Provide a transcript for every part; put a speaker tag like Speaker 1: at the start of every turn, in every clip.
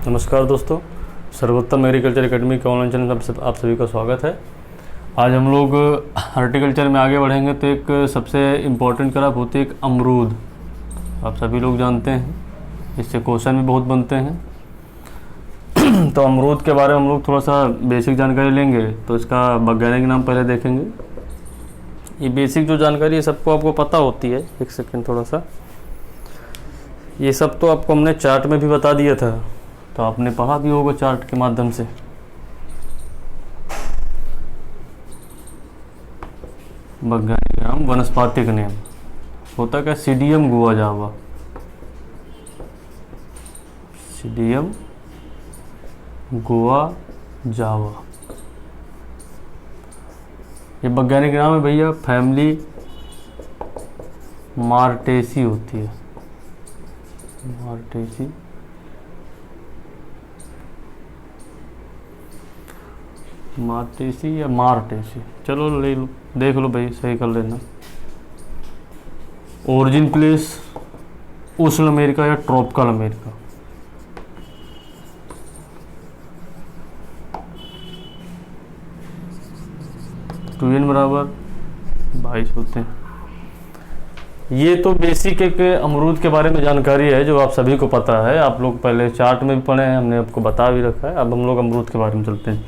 Speaker 1: नमस्कार दोस्तों, सर्वोत्तम एग्रीकल्चर एकेडमी के ऑनलाइन चैनल में आप सभी का स्वागत है। आज हम लोग हॉर्टिकल्चर में आगे बढ़ेंगे तो एक सबसे इम्पोर्टेंट क्रॉप होती है एक अमरूद। आप सभी लोग जानते हैं, इससे क्वेश्चन भी बहुत बनते हैं। तो अमरूद के बारे में हम लोग थोड़ा सा बेसिक जानकारी लेंगे। तो इसका वैज्ञानिक नाम पहले देखेंगे। ये बेसिक जो जानकारी है सबको आपको पता होती है। एक सेकेंड, थोड़ा सा ये सब तो आपको हमने चार्ट में भी बता दिया था, तो आपने पढ़ा भी होगा चार्ट के माध्यम से। वैज्ञानिक नाम, वनस्पतिक नेम होता क्या? सीडियम गुआजावा। सीडियम गुआजावा ये वैज्ञानिक नाम है भैया। फैमिली मार्टेसी होती है, मार्टेसी। मार्टेसी या मार्टेसी, चलो ले लो, देख लो भाई, सही कर लेना। ओरिजिन प्लेस उष्ण अमेरिका या ट्रॉपिकल अमेरिका। टू बराबर 22 होते हैं। ये तो बेसिक एक अमरूद के बारे में जानकारी है जो आप सभी को पता है। आप लोग पहले चार्ट में भी पढ़े हैं, हमने आपको बता भी रखा है। अब हम लोग अमरूद के बारे में चलते हैं।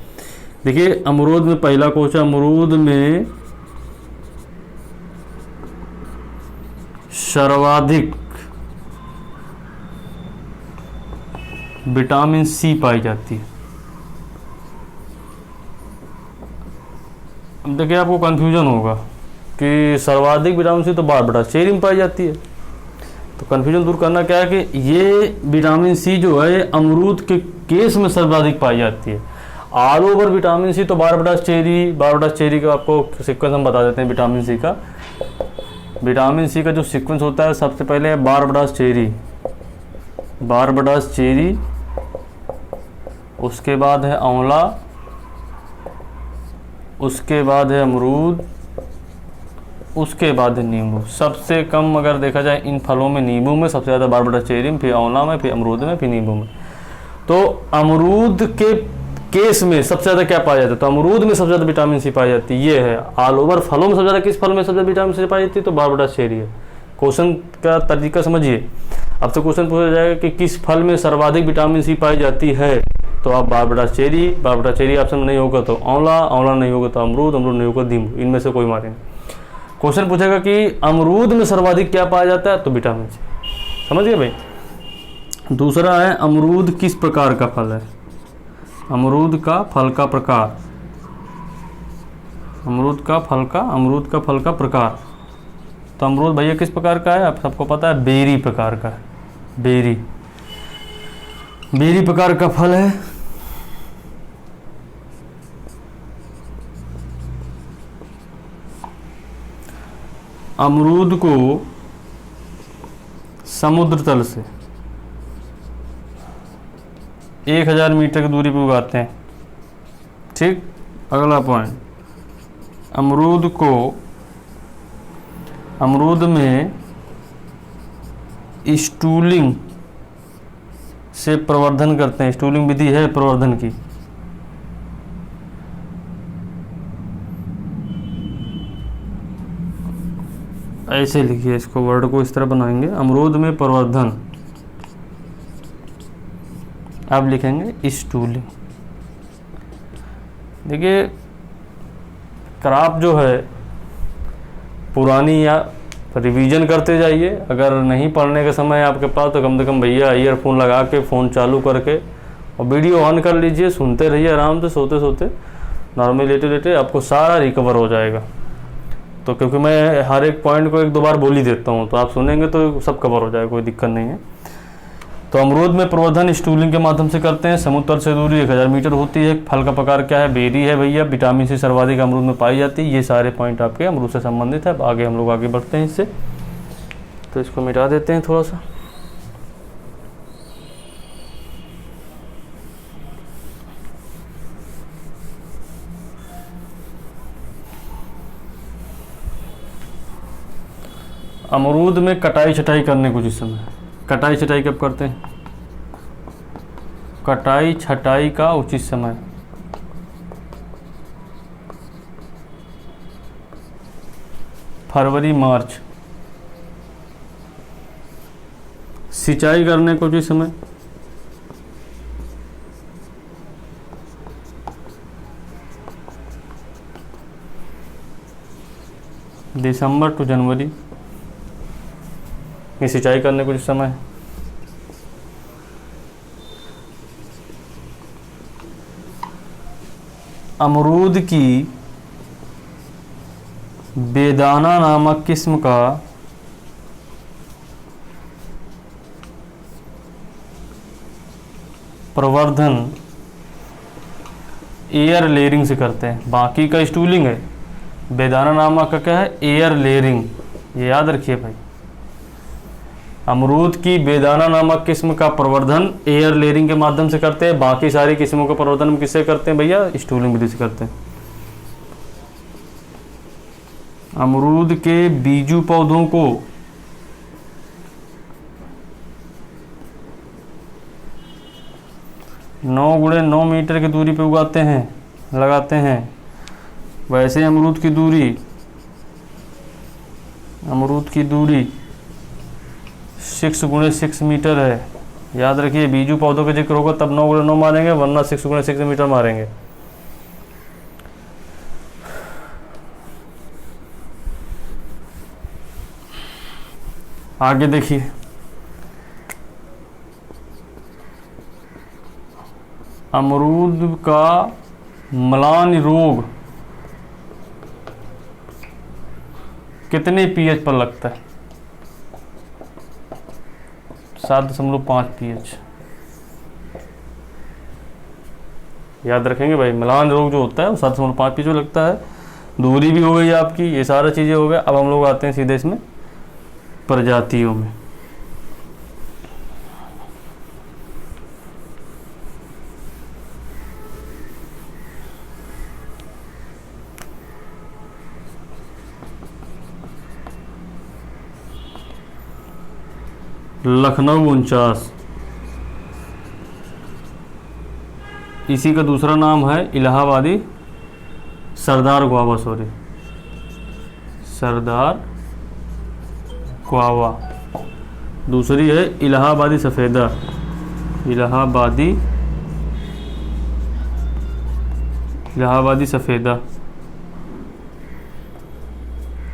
Speaker 1: देखिए, अमरूद में पहला क्वेश्चन, अमरूद में सर्वाधिक विटामिन सी पाई जाती है। अब देखिए, आपको कंफ्यूजन होगा कि सर्वाधिक विटामिन सी तो बारबटा चेरी में पाई जाती है। तो कंफ्यूजन दूर करना क्या है कि ये विटामिन सी जो है अमरूद के केस में सर्वाधिक पाई जाती है। ऑल ओवर विटामिन सी तो बारबटा चेरी का आपको सीक्वेंस हम बता देते हैं। विटामिन सी का जो सीक्वेंस होता है, सबसे पहले है बारबडास चेरी, उसके बाद है आंवला, उसके बाद है अमरूद, उसके बाद है नींबू। सबसे कम अगर देखा जाए इन फलों में नींबू में सबसे ज़्यादा, बारबडा चेरी में, फिर आंवला में, फिर अमरूद में, फिर नींबू में। तो अमरूद के केस में सबसे ज़्यादा क्या पाया जाता है? तो अमरूद में सबसे ज़्यादा विटामिन सी पाई जाती है। ये है ऑल ओवर फलों में सबसे ज़्यादा किस फल में सबसे ज़्यादा विटामिन सी पाई जाती है? तो बारबडा चेरी है। क्वेश्चन का तरीका समझिए। अब तो क्वेश्चन पूछा जाएगा कि किस फल में सर्वाधिक विटामिन सी पाई जाती है, तो आप बारबडा चेरी ऑप्शन में नहीं होगा तो आंवला नहीं होगा तो अमरूद नहीं होगा नींबू, इनमें से कोई मारेंगे। क्वेश्चन पूछेगा कि अमरूद में सर्वाधिक क्या पाया जाता है, तो विटामिन सी। समझ गए भाई। दूसरा है, अमरूद किस प्रकार का फल है? अमरूद का फल का प्रकार, अमरूद का फल का प्रकार। तो अमरूद भैया किस प्रकार का है? आप सबको पता है, बेरी प्रकार का है। बेरी प्रकार का फल है। अमरूद को समुद्र तल से 1000 मीटर की दूरी पर उगाते हैं। ठीक। अगला पॉइंट, अमरूद में स्टूलिंग से प्रवर्धन करते हैं। स्टूलिंग विधि है प्रवर्धन की। ऐसे लिखिए इसको, वर्ड को इस तरह बनाएंगे, अमरूद में प्रवर्धन। आप लिखेंगे स्टूलिंग। देखिए, क्रॉप जो है पुरानी या रिवीजन करते जाइए। अगर नहीं पढ़ने का समय आपके पास तो कम से कम भैया ईयरफोन लगा के, फ़ोन चालू करके और वीडियो ऑन कर लीजिए, सुनते रहिए आराम से, सोते सोते, नॉर्मल लेटे आपको सारा रिकवर हो जाएगा। तो क्योंकि मैं हर एक पॉइंट को 1-2 बार बोल ही देता हूँ, तो आप सुनेंगे तो सब कवर हो जाएगा, कोई दिक्कत नहीं है। तो अमरूद में प्रवर्धन स्टूलिंग के माध्यम से करते हैं। समुद्र तल से दूरी 1000 मीटर होती है। फल का प्रकार क्या है? बेरी है भैया। विटामिन सी सर्वाधिक अमरूद में पाई जाती है। ये सारे पॉइंट आपके अमरूद से संबंधित है। अब आगे हम लोग आगे बढ़ते हैं इससे। तो इसको मिटा देते हैं थोड़ा सा। अमरूद में कटाई छटाई करने कुछ इस समय। कटाई छटाई कब करते हैं? कटाई छटाई का उचित समय। फरवरी मार्च। सिंचाई करने का उचित समय। दिसंबर टू जनवरी, ये सिंचाई करने का उचित समय है। अमरूद की बेदाना नामक किस्म का प्रवर्धन एयर लेयरिंग से करते हैं, बाकी का स्टूलिंग है। बेदाना नामक का क्या है? एयर लेयरिंग, ये याद रखिए भाई। अमरूद की बेदाना नामक किस्म का प्रवर्धन एयर लेयरिंग के माध्यम से करते हैं, बाकी सारी किस्मों का प्रवर्धन हम किससे करते हैं भैया? स्टूलिंग विधि से करते हैं। अमरूद के बीजू पौधों को नौ गुणे 9 मीटर की दूरी पे उगाते हैं, लगाते हैं। वैसे अमरूद की दूरी 6 गुणे 6 मीटर है। याद रखिए, बीजू पौधों का जिक्र होगा तब 9 गुणे 9 मारेंगे, वरना 6 गुणे 6 मीटर मारेंगे। आगे देखिए, अमरूद का म्लान रोग कितने पीएच पर लगता है? 7.5 पीएच। याद रखेंगे भाई, म्लान रोग जो होता है वो 7.5 पीएच पर लगता है। दूरी भी हो गई आपकी, ये सारा चीज़ें हो गया। अब हम लोग आते हैं सीधे इसमें प्रजातियों में। लखनऊ 49, इसी का दूसरा नाम है इलाहाबादी सरदार गुआवा, सरदार गुआवा। दूसरी है इलाहाबादी सफ़ेदा, इलाहाबादी सफ़ेदा।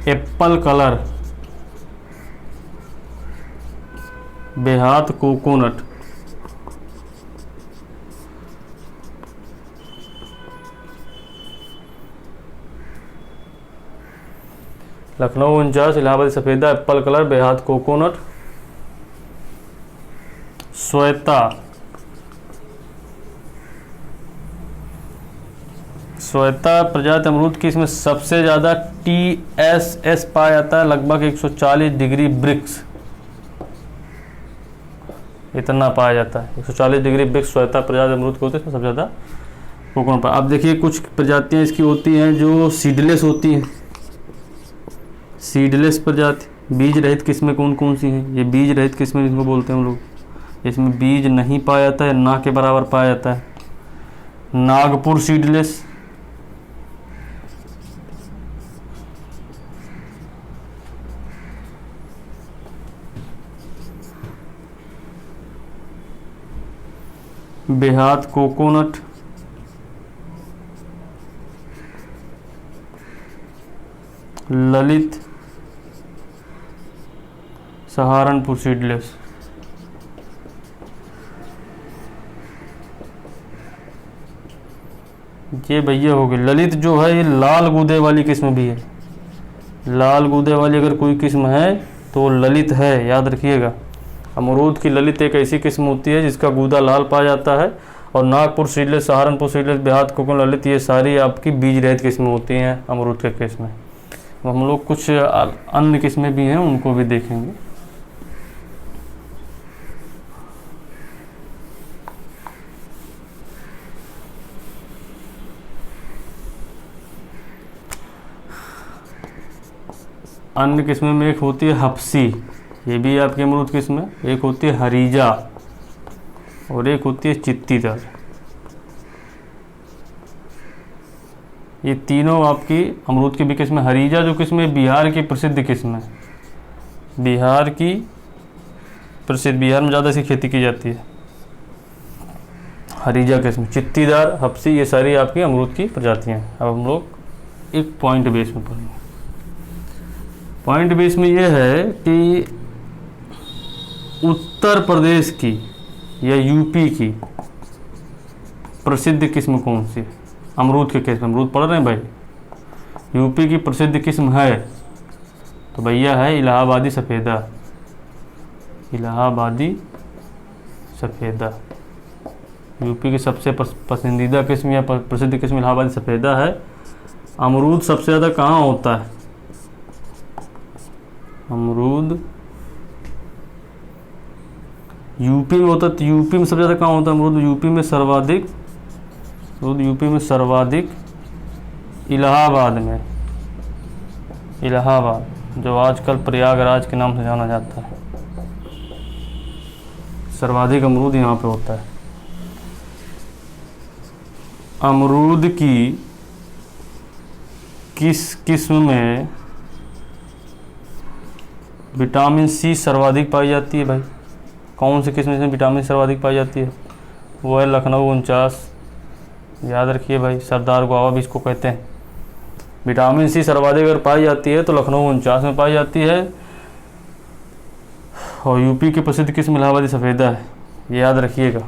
Speaker 1: एप्पल कलर बेहात कोकोनट, लखनऊ 49, इलाहाबादी सफ़ेदा, एप्पल कलर, बेहात कोकोनट। श्वेता प्रजाति अमरूद की, इसमें सबसे ज़्यादा TSS पाया जाता है, लगभग 140 डिग्री ब्रिक्स, इतना पाया जाता है। 140 डिग्री ब्रिक्स श्वेता प्रजाति अमरूद को होते हैं, इसमें सबसे ज़्यादा कोकोनट पाया। अब देखिए, कुछ प्रजातियाँ इसकी होती हैं जो सीडलेस होती हैं। सीडलेस प्रजाति, बीज रहित किस्में कौन कौन सी हैं? ये बीज रहित किस्में जिनको बोलते हैं हम लोग। इसमें बीज नहीं पाया जाता है, ना के बराबर पाया जाता है। Nagpur seedless, Behat coconut, Lalit Saharanpur seedless. ये भैया हो गई। ललित जो है ये लाल गूदे वाली किस्म भी है। लाल गूदे वाली अगर कोई किस्म है तो ललित है, याद रखिएगा। अमरूद की ललित एक ऐसी किस्म होती है जिसका गूदा लाल पाया जाता है। और Nagpur seedless, Saharanpur seedless, Behat coconut, Lalit, ये सारी आपकी बीज रहित किस्में होती हैं अमरूद के किस्में। हम लोग कुछ अन्य किस्में भी हैं, उनको भी देखेंगे। अन्य किस्में में एक होती है हफ्सी, ये भी आपकी अमरूद किस्म है। एक होती है हरीजा और एक होती है चित्तीदार। ये तीनों आपकी अमरूद की भी किस्म है। हरीजा जो किस्म है बिहार की प्रसिद्ध किस्म है, बिहार की प्रसिद्ध, बिहार में ज़्यादा इसकी खेती की जाती है। हरीजा किस्म, चित्तीदार, हफ्सी, ये सारी आपकी अमरूद की प्रजातियाँ हैं। अब हम लोग एक पॉइंट बेस में पढ़ेंगे। पॉइंट बेस में ये है कि उत्तर प्रदेश की या यूपी की प्रसिद्ध किस्म कौन सी है अमरूद के किस्म? अमरूद पढ़ रहे हैं भाई। यूपी की प्रसिद्ध किस्म है तो भैया है इलाहाबादी सफ़ेदा। इलाहाबादी सफ़ेदा यूपी की सबसे पसंदीदा किस्म या प्रसिद्ध किस्म इलाहाबादी सफ़ेदा है। अमरूद सबसे ज़्यादा कहाँ होता है? अमरूद यूपी में होता है। तो यूपी में सबसे ज़्यादा कहाँ होता है अमरूद? यूपी में सर्वाधिक, यूपी में सर्वाधिक इलाहाबाद में। इलाहाबाद जो आजकल प्रयागराज के नाम से जाना जाता है, सर्वाधिक अमरूद यहाँ पे होता है। अमरूद की किस किस्म में विटामिन सी सर्वाधिक पाई जाती है भाई? कौन सी किस्म में विटामिन सर्वाधिक पाई जाती है? वो है लखनऊ 49। याद रखिए भाई, सरदार गुआवा भी इसको कहते हैं। विटामिन सी सर्वाधिक अगर पाई जाती है तो लखनऊ 49 में पाई जाती है। और यूपी की प्रसिद्ध किस्म इलाहाबादी सफ़ेदा है, ये याद रखिएगा।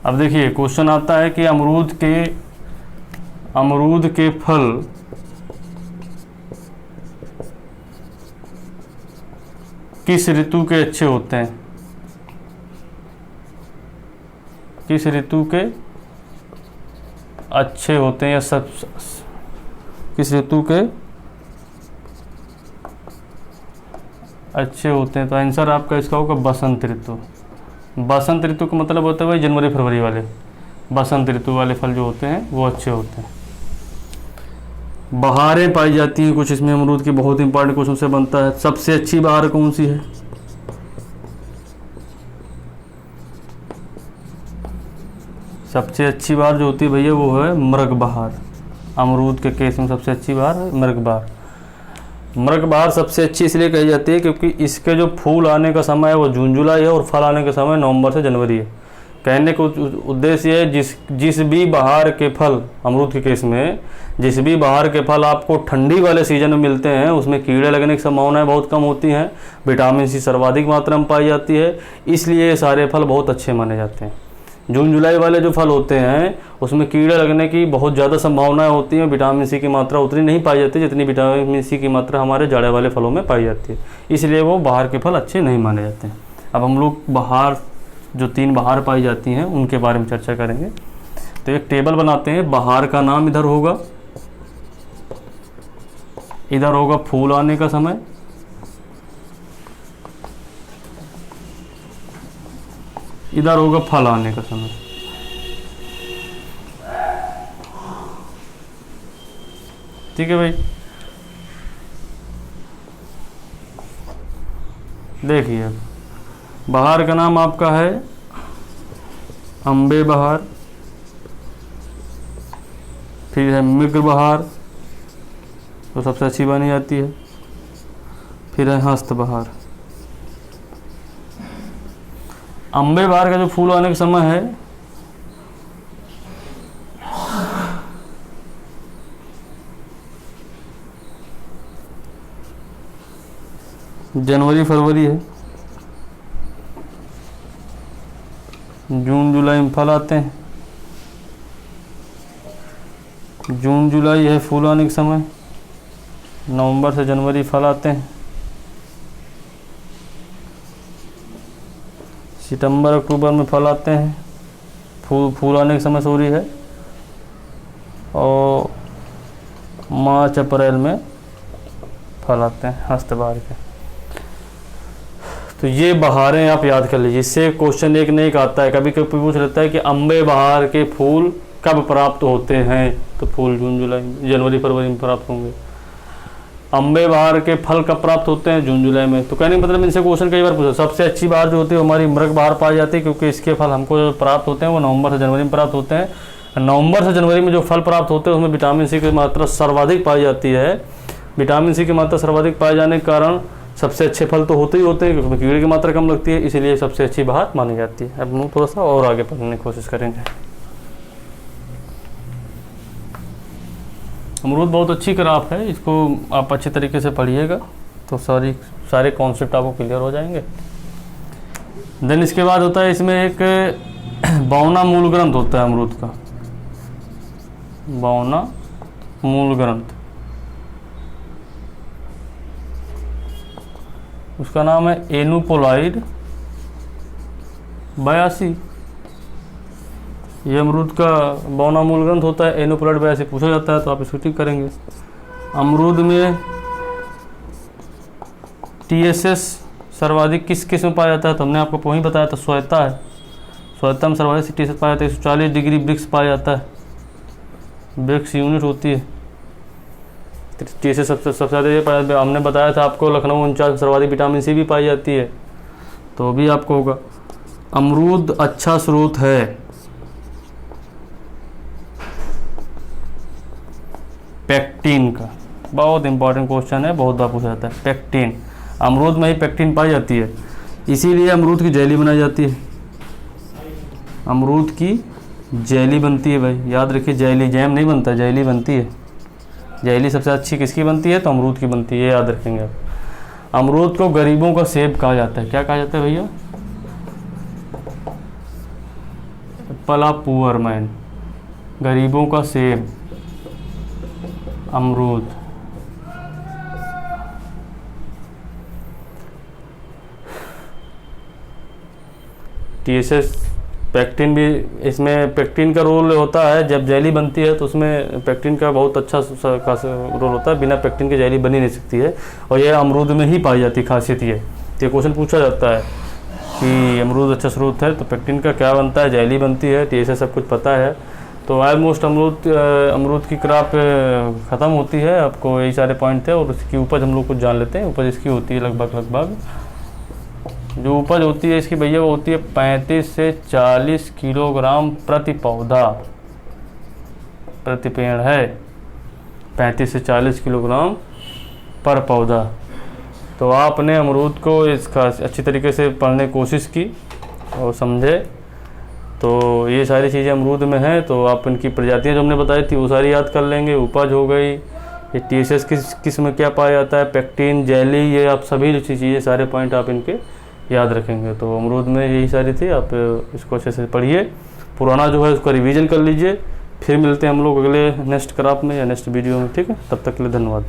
Speaker 1: अब देखिए क्वेश्चन आता है कि अमरूद के फल किस ऋतु के अच्छे होते हैं? किस ऋतु के अच्छे होते हैं या किस ऋतु के अच्छे होते हैं? तो आंसर आपका इसका होगा बसंत ऋतु। बसंत ऋतु का मतलब होता है भाई जनवरी फरवरी वाले। बसंत ऋतु वाले फल जो होते हैं वो अच्छे होते हैं। बहारें पाई जाती हैं कुछ इसमें अमरूद की, बहुत इंपॉर्टेंट क्वेश्चन से बनता है। सबसे अच्छी बहार कौन सी है? सबसे अच्छी बहार जो होती है भैया वो है मृग बहार। अमरूद के केस में सबसे अच्छी बहार है मृग बहार। मृग बहार सबसे अच्छी इसलिए कही जाती है क्योंकि इसके जो फूल आने का समय है वो जून जुलाई है और फल आने का समय नवंबर से जनवरी है। कहने का उद्देश्य है जिस भी बहार के फल, अमरूद के केस में जिस भी बहार के फल आपको ठंडी वाले सीजन में मिलते हैं उसमें कीड़े लगने की संभावनाएं बहुत कम होती हैं। विटामिन सी सर्वाधिक मात्रा में पाई जाती है, इसलिए ये सारे फल बहुत अच्छे माने जाते हैं। जून जुलाई वाले जो फल होते हैं उसमें कीड़े लगने की बहुत ज़्यादा संभावनाएं होती हैं। विटामिन सी की मात्रा उतनी नहीं पाई जाती जितनी विटामिन सी की मात्रा हमारे जाड़े वाले फलों में पाई जाती है, इसलिए वो बाहर के फल अच्छे नहीं माने जाते हैं। अब हम लोग बाहर जो 3 बहार पाई जाती हैं उनके बारे में चर्चा करेंगे। तो एक टेबल बनाते हैं। बहार का नाम इधर होगा, इधर होगा फूल आने का समय, इधर होगा फल आने का समय। ठीक है भाई, देखिए बहार का नाम आपका है अम्बे बहार, फिर है मिग्र बहार तो सबसे अच्छी मानी जाती है, फिर है हस्त बहार। अम्बे बहार का जो फूल आने का समय है जनवरी फरवरी है। जून जुलाई में फल आते हैं। जून जुलाई है फूल आने के समय। नवंबर से जनवरी फल आते हैं। सितंबर अक्टूबर में फल आते हैं, फूल आने के समय सॉरी है। और मार्च अप्रैल में फल आते हैं हस्त बहार के। तो ये बहारें आप याद कर लीजिए, इससे क्वेश्चन एक न एक आता है। कभी कभी पूछ लेता है कि अम्बे बहार के फूल कब प्राप्त होते हैं? तो फूल जून जुलाई जनवरी फरवरी में प्राप्त होंगे। अम्बे बहार के फल कब प्राप्त होते हैं? जून जुलाई में। तो कहने का मतलब इनसे क्वेश्चन कई बार पूछा। सबसे अच्छी बहार जो होती है हमारी मृग बहार पाई जाती है, क्योंकि इसके फल हमको जो प्राप्त होते हैं वो नवंबर से जनवरी में प्राप्त होते हैं। नवंबर से जनवरी में जो फल प्राप्त होते हैं उसमें विटामिन सी की मात्रा सर्वाधिक पाई जाती है। विटामिन सी की मात्रा सर्वाधिक पाए जाने के कारण सबसे अच्छे फल तो होते ही होते हैं, क्योंकि कीड़े की मात्रा कम लगती है, इसीलिए सबसे अच्छी बहार मानी जाती है। अब हम थोड़ा सा और आगे पढ़ने की कोशिश करेंगे। अमरूद बहुत अच्छी क्रॉप है, इसको आप अच्छे तरीके से पढ़िएगा तो सारे कॉन्सेप्ट आपको क्लियर हो जाएंगे। देन इसके बाद होता है इसमें एक बौना मूल ग्रंथ होता है अमरूद का, बौना मूल ग्रंथ, उसका नाम है एनुपोलाइड 82। ये अमरूद का बौना मूल ग्रंथ होता है, एनुपोलाइड 82 पूछा जाता है तो आप इसको टिक करेंगे। अमरूद में TSS सर्वाधिक किस किस में पाया जाता है? तो हमने आपको वहीं बताया था, श्वेता है। श्वेता में सर्वाधिक TSS पाया जाता है, 140 डिग्री ब्रिक्स पाया जाता है, ब्रिक्स यूनिट होती है। TSS सबसे ज़्यादा ये पाया जाता है। हमने बताया था आपको लखनऊ 49 में सर्वाधिक विटामिन सी भी पाई जाती है, तो भी आपको होगा। अमरूद अच्छा स्रोत है पेक्टिन का, बहुत इंपॉर्टेंट क्वेश्चन है, बहुत बार पूछा जाता है। पेक्टिन, अमरूद में ही पेक्टिन पाई जाती है, इसीलिए अमरूद की जेली बनाई जाती है। अमरूद की जेली बनती है भाई, याद रखिए, जेली, जैम नहीं बनता, जेली बनती है। जेली सबसे अच्छी किसकी बनती है? तो अमरूद की बनती है, ये याद रखेंगे आप। अमरूद को गरीबों का सेब कहा जाता है, क्या कहा जाता है भैया? एप्पल ऑफ पुअर मैन, गरीबों का सेब अमरूद। TSS पेक्टिन भी, इसमें पेक्टिन का रोल होता है। जब जेली बनती है तो उसमें पेक्टिन का बहुत अच्छा रोल होता है, बिना पेक्टिन के जेली बनी नहीं सकती है, और यह अमरूद में ही पाई जाती है, खासियत ये। तो ये क्वेश्चन पूछा जाता है कि अमरूद अच्छा स्रोत है तो पेक्टिन का क्या बनता है? जेली बनती है। TSS सब कुछ पता है। तो ऑलमोस्ट अमरूद की क्रॉप ख़त्म होती है, आपको यही सारे पॉइंट थे। और उसकी उपज हम लोग कुछ जान लेते हैं। उपज इसकी होती है लगभग जो उपज होती है इसकी भैया वो होती है 35 से 40 किलोग्राम प्रति पौधा, प्रति पेड़ है 35 से 40 किलोग्राम पर पौधा। तो आपने अमरूद को इसका अच्छी तरीके से पढ़ने की कोशिश की और समझे, तो ये सारी चीज़ें अमरूद में हैं। तो आप इनकी प्रजातियां जो हमने बताई थी वो सारी याद कर लेंगे। उपज हो गई, ये TSS किस में क्या पाया जाता है, पेक्टिन, जेली, ये आप सभी चीज़ें, सारे पॉइंट आप इनके याद रखेंगे। तो अमरूद में यही सारी थी, आप इसको अच्छे से पढ़िए, पुराना जो है उसका रिवीजन कर लीजिए। फिर मिलते हैं हम लोग अगले नेक्स्ट क्रॉप में या नेक्स्ट वीडियो में, ठीक है? तब तक के लिए धन्यवाद।